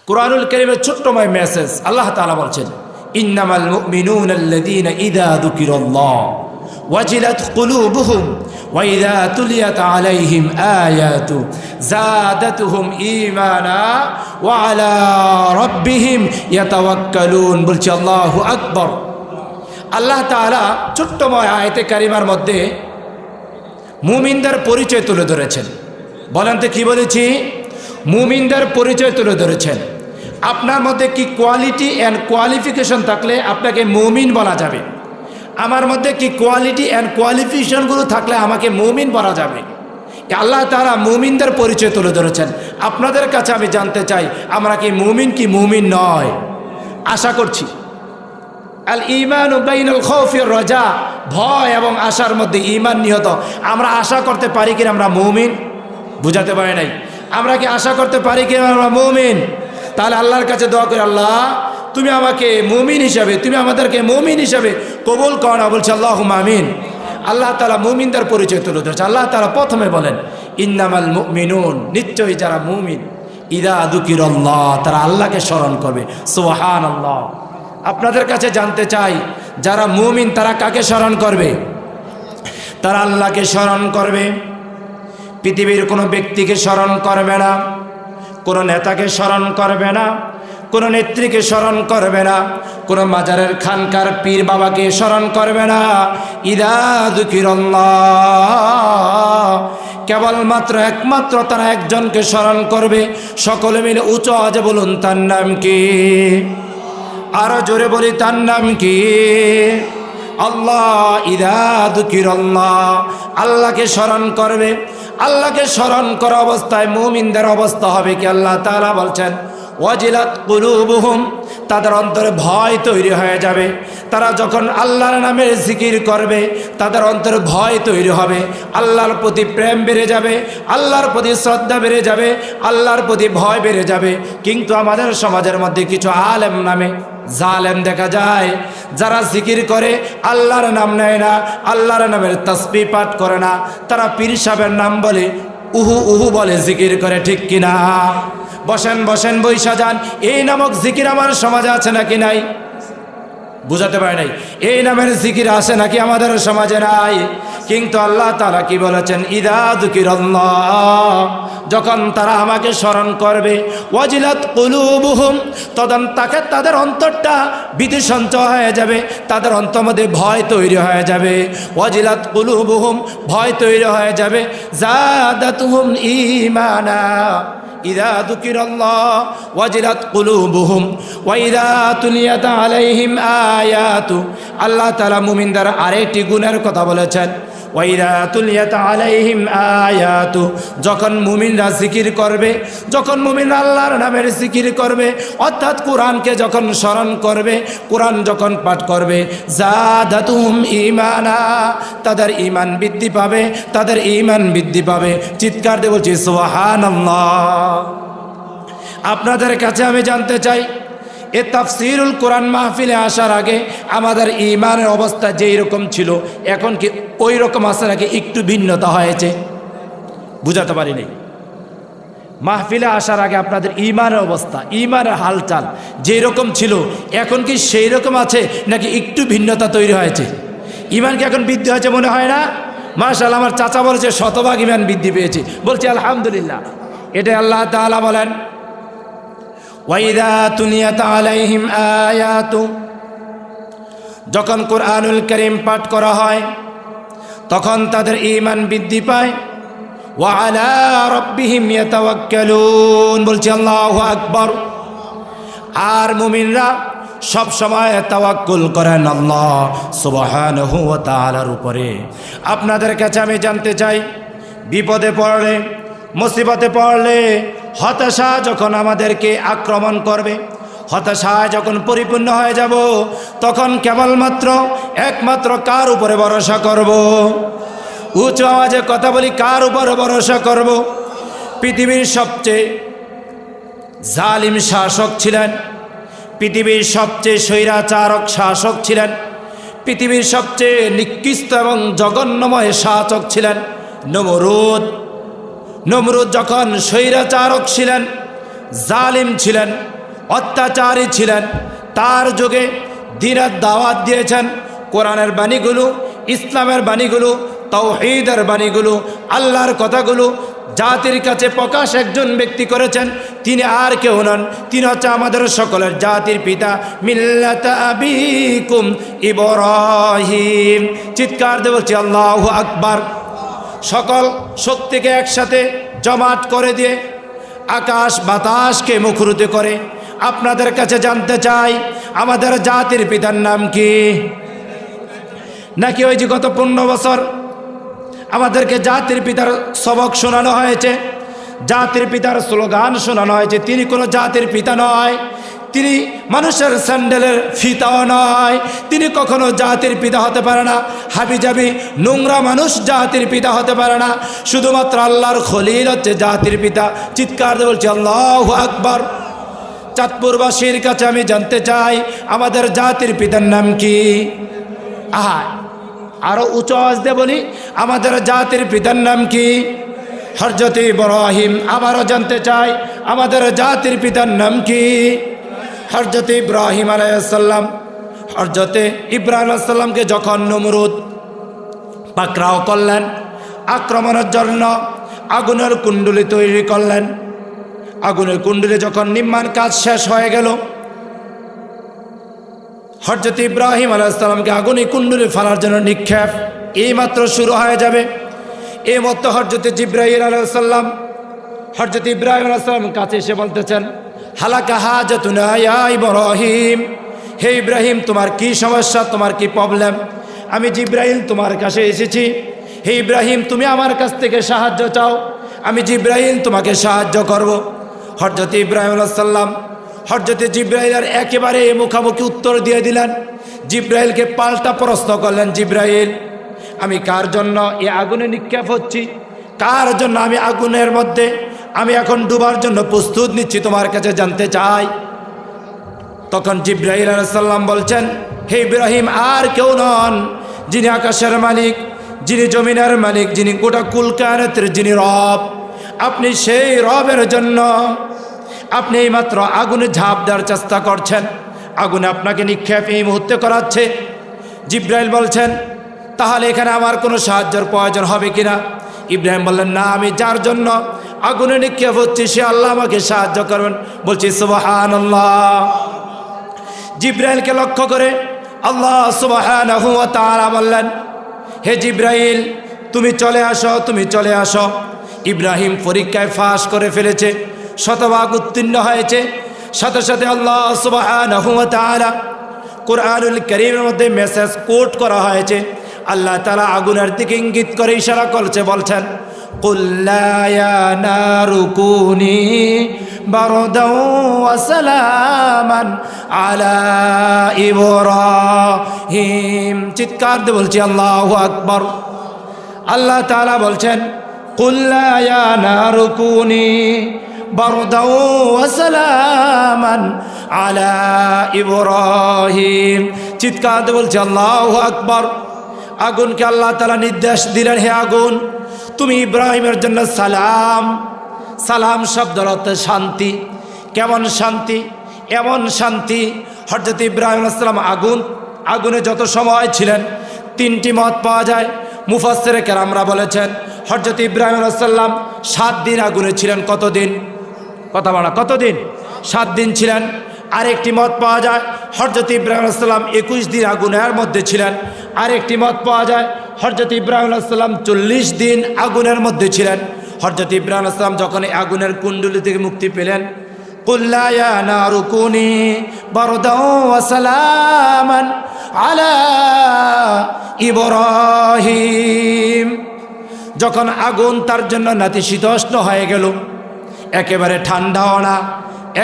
কুরআনুল কারীমের ছোট্টময় মেসেজ। আল্লাহ তাআলা বলছেন, ইন্নামাল মুমিনুনাল্লাযীনা ইযা যুকিরাল্লাহ ওয়াজিলাত কুলুবুহুম ওয়া ইযা তুলিয়াত আলাইহিম আয়াতু যাদাতুহুম ঈমানা ওয়া আলা রাব্বিহিম ইয়াতাওয়াক্কালুন। বলছি আল্লাহু আকবার। আল্লাহ তাআলা ছোট্টময় আয়াতে কারিমার মধ্যে মুমিনদের পরিচয় তুলে ধরেছেন। বলেন তো কি বলেছি? মুমিনদের পরিচয় তুলে ধরেছেন। আপনার মধ্যে কি কোয়ালিটি অ্যান্ড কোয়ালিফিকেশন থাকলে আপনাকে মুমিন বলা যাবে? আমার মধ্যে কি কোয়ালিটি অ্যান্ড কোয়ালিফিকেশনগুলো থাকলে আমাকে মুমিন বলা যাবে? আল্লাহ তাআলা মুমিনদের পরিচয় তুলে ধরেছেন। আপনাদের কাছে আমি জানতে চাই, আমরা কি মুমিন নয়? আশা করছি আল ঈমানু বাইনাল খাউফি ওয়ার রাজা, ভয় এবং আশার মধ্যে ঈমান নিহত। আমরা আশা করতে পারি কিনা আমরা মুমিন? বুঝাতে পারি নাই। আমরা কি আশা করতে পারি কিনা আমরা মুমিন? তাহলে আল্লাহর কাছে দোয়া করি, আল্লাহ তুমি আমাকে মুমিন হিসাবে, তুমি আমাদেরকে মুমিন হিসাবে কবুল করো না। বলছে আল্লাহুম্মা আমিন। আল্লাহ তাআলা মুমিনদের পরিচয় তুলে ধরেছে। আল্লাহ তাআলা প্রথমে বলেন, ইন্নামাল মুমিনুন, নিশ্চয়ই যারা মুমিন, ইযা যুকিরাল্লাহ, তারা আল্লাহকে স্মরণ করবে। সুবহানাল্লাহ। আপনাদের কাছে জানতে চাই, যারা মুমিন তারা কাকে স্মরণ করবে? তারা আল্লাহকে স্মরণ করবে। পৃথিবীর কোনো ব্যক্তিকে স্মরণ করবে না, কোনো নেতাকে স্মরণ করবে না, কোনো নেত্রীকে স্মরণ করবে না, কোনো মাজারের খানকার পীর বাবাকে স্মরণ করবে না। ইযা যুকিরাল্লাহ, কেবলমাত্র একমাত্র তারা একজনকে স্মরণ করবে। সকলে মিলে উচ্চ আওয়াজে বলুন, তার নাম কি? আরো জোরে বলি, তার নাম কি? আল্লাহ। ইযা যুকিরাল্লাহ, আল্লাহকে স্মরণ করবে। আল্লাহকে স্মরণ করা অবস্থায় মুমিনদের অবস্থা হবে কি? আল্লাহ তাআলা বলছেন, ওয়াজিলাত কুলুবুহুম, তাদের অন্তরে ভয় তৈরি হয়ে যাবে। তারা যখন আল্লাহর নামের জিকির করবে, তাদের অন্তরে ভয় তৈরি হবে। আল্লাহর প্রতি প্রেম বেড়ে যাবে, আল্লাহর প্রতি শ্রদ্ধা বেড়ে যাবে, আল্লাহর প্রতি ভয় বেড়ে যাবে। কিন্তু আমাদের সমাজের মধ্যে কিছু আলেম নামে জালেম দেখা যায়, যারা জিকির করে আল্লাহর নাম নেয় না, আল্লাহর নামের তাসবিহ পাঠ করে না। তারা পীর সাহেবের নাম বলে উহু উহু বলে জিকির করে, ঠিক কিনা? বসেন বসেন, বৈশা যান। এই নামক জিকির আমার সমাজে আছে নাকি নাই? বুঝাতে পারে নাই। এই নামের জিকির আছে নাকি আমাদের সমাজে? নাই। কিন্তু আল্লাহ তাআলা কি বলেছেন? ইযা যুকিরাল্লাহ, যখন তারা আমাকে স্মরণ করবে, ওয়াজিলাত কুলুবুহুম, তখন তাদের অন্তরটা ভীতি সঞ্চয় হয়ে যাবে, তাদের অন্তর মধ্যে ভয় তৈরি হয়ে যাবে। ওয়াজিলাত কুলুবুহুম, ভয় তৈরি হয়ে যাবে। যাদাতুহুম ঈমানা, ইযা যুকিরাল্লাহ ওয়াজিলাত কুলুবুহুম ওয়া ইযা তুলিয়াত আলাইহিম আয়াতু। আল্লাহ তাআলা মুমিনদের আরেকটি গুণের কথা বলেছেন, ওয়া ইযা তুলিয়াত আলাইহিম আয়াতু, যখন মুমিনরা জিকির করবে, যখন মুমিনরা আল্লাহর নামের জিকির করবে, অর্থাৎ কোরআনকে যখন স্মরণ করবে, কোরআন যখন পাঠ করবে, যাদাতুহুম ঈমানা, তাদের ঈমান বৃদ্ধি পাবে, তাদের ঈমান বৃদ্ধি পাবে। চিৎকার দিয়ে বলছি সুবহানাল্লাহ। আপনাদের কাছে আমি জানতে চাই, এ তাফসিরুল কোরআন মাহফিলে আসার আগে আমাদের ঈমানের অবস্থা যেই রকম ছিল, এখন কি ওই রকম আসার আগে একটু ভিন্নতা হয়েছে? বুঝাতে পারিনি। মাহফিলে আসার আগে আপনাদের ঈমানের অবস্থা, ঈমানের হালচাল যেই রকম ছিল, এখন কি সেই রকম আছে নাকি একটু ভিন্নতা তৈরি হয়েছে? ঈমান কি এখন বৃদ্ধি হয়েছে মনে হয় না? মাশাআল্লাহ, আমার চাচা বলেছে শতভাগ ঈমান বৃদ্ধি পেয়েছে। বলছি আলহামদুলিল্লাহ। এটা আল্লাহ তাআলা বলেন, ওয়া ইযা তুলিয়াত আলাইহিম আয়াতু, যখন কুরআনুল কারীম পাঠ করা হয় তখন তাদের ঈমান বৃদ্ধি পায়। ওয়া আলা রাব্বিহিম ইয়াতাওয়াক্কালুন। বলছি আল্লাহু আকবার। আর মুমিনরা সব সময় তাওয়াক্কুল করেন আল্লাহ সুবহানাহু ওয়া তাআলার উপরে। আপনাদের কাছে আমি জানতে চাই, বিপদে পড়লে, মুসিবতে পড়লে, হতাশা যখন আমাদেরকে আক্রমণ করবে, হতাশায় যখন পরিপূর্ণ হয়ে যাব, তখন কেবলমাত্র একমাত্র কার উপরে ভরসা করব? উচ্চ আওয়াজে কথা বলি, কার উপরে ভরসা করব? পৃথিবীর সবচেয়ে জালিম শাসক ছিলেন, পৃথিবীর সবচেয়ে স্বৈরাচারক শাসক ছিলেন, পৃথিবীর সবচেয়ে নিকৃষ্ট এবং জঘন্যময় শাসক ছিলেন নমরুদ। নমরুদ যখন স্বৈরাচারক ছিলেন, জালিম ছিলেন, অত্যাচারী ছিলেন, তার যুগে দ্বীনের দাওয়াত দিয়েছেন। কোরআনের বাণীগুলো, ইসলামের বাণীগুলো, তাওহীদের বাণীগুলো, আল্লাহর কথাগুলো জাতির কাছে প্রকাশ একজন ব্যক্তি করেছেন। তিনি আর কেউ নন, তিনি হচ্ছে আমাদের সকলের জাতির পিতা, মিল্লাত আবিকুম ইব্রাহিম। চিৎকার দিয়ে বলছি আল্লাহু আকবার। সকল শক্তিকে একসাথে জমাট করে দিয়ে আকাশ বাতাসকে মুখরিত করে আপনাদের কাছে জানতে চাই, আমাদের জাতির পিতার নাম কি? নাকি ওই যে গত 15 বছর আমাদেরকে জাতির পিতার সবক শোনানো হয়েছে, জাতির পিতার স্লোগান শোনানো হয়েছে? তিনি কোনো জাতির পিতা নয়, তিনি মানুষের স্যান্ডেলের ফিতাও নয়, তিনি কখনো জাতির পিতা হতে পারে না। হাবিজাবি নোংরা মানুষ জাতির পিতা হতে পারে না, শুধুমাত্র আল্লাহর খলিল হচ্ছে জাতির পিতা। চিৎকার দিয়ে বলছি আল্লাহু আকবার। চাঁদপুরবাসীর কাছে আমি জানতে চাই, আমাদের জাতির পিতার নাম কি? আরো উঁচু আওয়াজ দিয়ে বলি, আমাদের জাতির পিতার নাম কি? হযরত ইব্রাহিম। আবারও জানতে চাই, আমাদের জাতির পিতার নাম কি? হযরত ইব্রাহিম আলাইহিস সালাম। হযরত ইব্রাহিম আলাইহিস সালামকে যখন নমরুদ পাকড়াও করলেন, আক্রমণের জন্য আগুনের কুণ্ডলী তৈরি করলেন, আগুনের কুণ্ডলী যখন নির্মাণ কাজ শেষ হয়ে গেল, হযরত ইব্রাহিম আলাইহিস সালামকে আগুনে কুণ্ডলী ফেলার জন্য নিক্ষেপ এইমাত্র শুরু হয়ে যাবে। এই মতো হযরত জিবরাইল আলাইহিস সালাম হযরত ইব্রাহিম আলাইহিস সালামের কাছে এসে বলতেছেন, হালাকা হাজাতুনা ইয়া ইব্রাহিম। হে ইব্রাহিম, তোমার কি সমস্যা, তোমার কি প্রবলেম? আমি জিবরাইল তোমার কাছে এসেছি। হে ইব্রাহিম, তুমি আমার কাছ থেকে সাহায্য চাও, আমি জিবরাইল তোমাকে সাহায্য করব। হযরত ইব্রাহিম আলাইহিস সালাম হযরত জিবরাইলের একেবারে মুখামুখি উত্তর দিয়ে দিলেন। জিবরাইলকে পাল্টা প্রশ্ন করলেন, জিবরাইল, আমি কার জন্য এই আগুনে নিক্ষেপ হচ্ছি? কার জন্য আমি আগুনের মধ্যে আমি এখন ডুবার জন্য প্রস্তুত নিচ্ছি, তোমার কাছে জানতে চাই। তখন জিবরাইল আলাইহিস সালাম বলছেন, হে ইব্রাহিম, আর কেউ নন, যিনি আকাশের মালিক, যিনি জমিনের মালিক, যিনি গোটা কুল কায়নাতের যিনি রব, আপনি সেই রবের জন্য আপনি এইমাত্র আগুনে ঝাঁপ দেওয়ার চেষ্টা করছেন, আগুনে আপনাকে নিক্ষেপ এই মুহূর্তে করাচ্ছে। জিবরাইল বলছেন, তাহলে এখানে আমার কোনো সাহায্যের প্রয়োজন হবে কিনা? ইব্রাহিম বললেন, না, আমি যার জন্য আগুনে নিক্ষেপ হচ্ছি সে আল্লাহ আমাকে সাহায্য করবেন। বলছি সুবহানাল্লাহ। জিবরাইলকে লক্ষ্য করে আল্লাহ সুবহানাহু ওয়া তাআলা বললেন, হে জিবরাইল, তুমি চলে আসো, তুমি চলে আসো। ইব্রাহিম পরীক্ষায় ফাঁস করে ফেলেছে, শতভাগ উত্তীর্ণ হয়েছে। সাথে সাথে আল্লাহ সুবহানাহু ওয়া তাআলা কুরআনুল কারীমের মধ্যে মেসেজ কোট করা হয়েছে। আল্লাহ তাআলা আগুনের দিকে ইঙ্গিত করে ইশারা করছে, বলছেন, কুল লা ইয়া নারু কুনি বারদাও ওয়া সালামান আলা ইব্রাহিম। চিৎকার দিয়ে বলছি আল্লাহু আকবার। আল্লাহ তাআলা বলছেন, কুল লা ইয়া নারু কুনি বারদাও ওয়া সালামান আলা ইব্রাহিম। চিৎকার দিয়ে বলছি আল্লাহু আকবার। আগুনকে আল্লাহ তাআলা নির্দেশ দিলেন, হে আগুন, তুমি ইব্রাহিমের জন্য সালাম। সালাম শব্দের অর্থ শান্তি। কেমন শান্তি? এমন শান্তি। হযরত ইব্রাহিম আলাইহিস সালাম আগুনে যত সময় ছিলেন 3টি মত পাওয়া যায়। মুফাসসিরে কেরামরা বলেছেন, হযরত ইব্রাহিম আলাইহিস সালাম 7 দিন আগুনে ছিলেন। কতদিন? কথা বলা, কতদিন? 7 দিন ছিলেন। আরেকটি মত পাওয়া যায়, হযরত ইব্রাহিম আলাইহিস সালাম 21 দিন আগুনের মধ্যে ছিলেন। আরেকটি মত পাওয়া যায়, হযরত ইব্রাহিম আলাইহিস সালাম 40 দিন আগুনের মধ্যে ছিলেন। হযরত ইব্রাহিম আলাইহিস সালাম যখন আগুনের কুণ্ডলী থেকে মুক্তি পেলেন, কুল লা ইয়া নারু কুনি বারদাও ওয়া সালামান আলা ইব্রাহিম। যখন আগুন তার জন্য নাতিশীতোষ্ণ হয়ে গেল, একেবারে ঠান্ডাও না,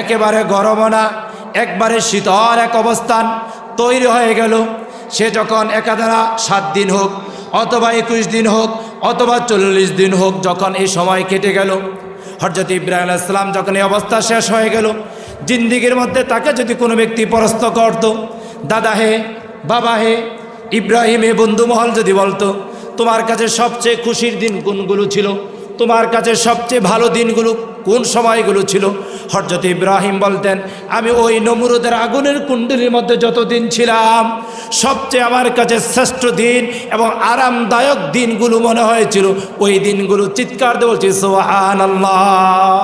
একেবারে গরমও না, একবারে শীতল এক অবস্থান তৈরি হয়ে গেল, সে যখন একাধারা 7 দিন হোক অথবা 21 দিন হোক অথবা 40 দিন হোক, যখন এই সময় কেটে গেল, হযরত ইব্রাহিম আলাইহিস সালাম যখন এই অবস্থা শেষ হয়ে গেল, জিন্দিগির মধ্যে তাকে যদি কোনো ব্যক্তি প্রশ্ন করত, দাদা হে, বাবা হে, ইব্রাহিম হে, বন্ধু মহল যদি বলতো, তোমার কাছে সবচেয়ে খুশির দিন কোনগুলো ছিল, তোমার কাছে সবচেয়ে ভালো দিনগুলো কোন সময়গুলো ছিল? হযরত ইব্রাহিম বলতেন, আমি ওই নমরুদের আগুনের কুণ্ডলীর মধ্যে যতদিন ছিলাম সবচেয়ে আমার কাছে শ্রেষ্ঠ দিন এবং আরামদায়ক দিনগুলো মনে হয়েছিল ওই দিনগুলো। চিৎকার দিয়ে বলছি সুবহানাল্লাহ।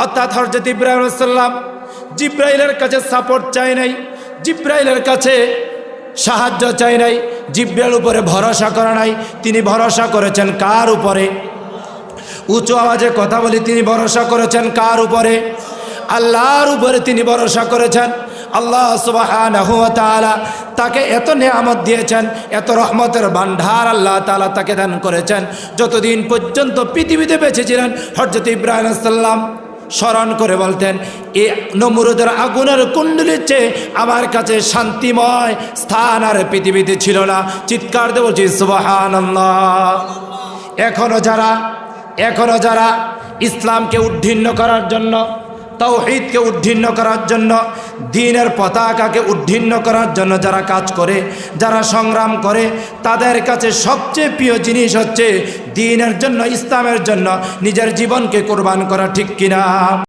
অর্থাৎ হযরত ইব্রাহিম আলাইহিস সালাম জিব্রাইলের কাছে সাপোর্ট চাই নাই, জিব্রাইলের কাছে সাহায্য চাই নাই, জিব্রাইলের উপরে ভরসা করা নাই। তিনি ভরসা করেছেন কার উপরে? উঁচু আওয়াজে কথা বলি, তিনি ভরসা করেছেন কার উপরে? আল্লাহর উপরে তিনি ভরসা করেছেন। আল্লাহ সুবহানাহু ওয়া তাআলা তাকে এত নেয়ামত দিয়েছেন, এত রহমতের ভান্ডার আল্লাহ তাআলা তাকে দান করেছেন। যতদিন পর্যন্ত পৃথিবীতে বেঁচে ছিলেন হযরত ইব্রাহিম আলাইহিস সালাম স্মরণ করে বলতেন, এ নমরুদের আগুনের কুণ্ডলীর চেয়ে আমার কাছে শান্তিময় স্থান আর পৃথিবীতে ছিল না। চিৎকার দিয়ে বলছি সুবহানাল্লাহ। এখনো যারা ইসলামকে উদ্ঘিন্ন করার জন্য, তাওহীদকে উদ্ঘিন্ন করার জন্য, দ্বীনের পতাকাকে উদ্ঘিন্ন করার জন্য যারা কাজ করে, যারা সংগ্রাম করে, তাদের কাছে সবচেয়ে প্রিয় জিনিস হচ্ছে দ্বীনের জন্য, ইসলামের জন্য নিজের জীবনকে কোরবান করা। ঠিক কিনা?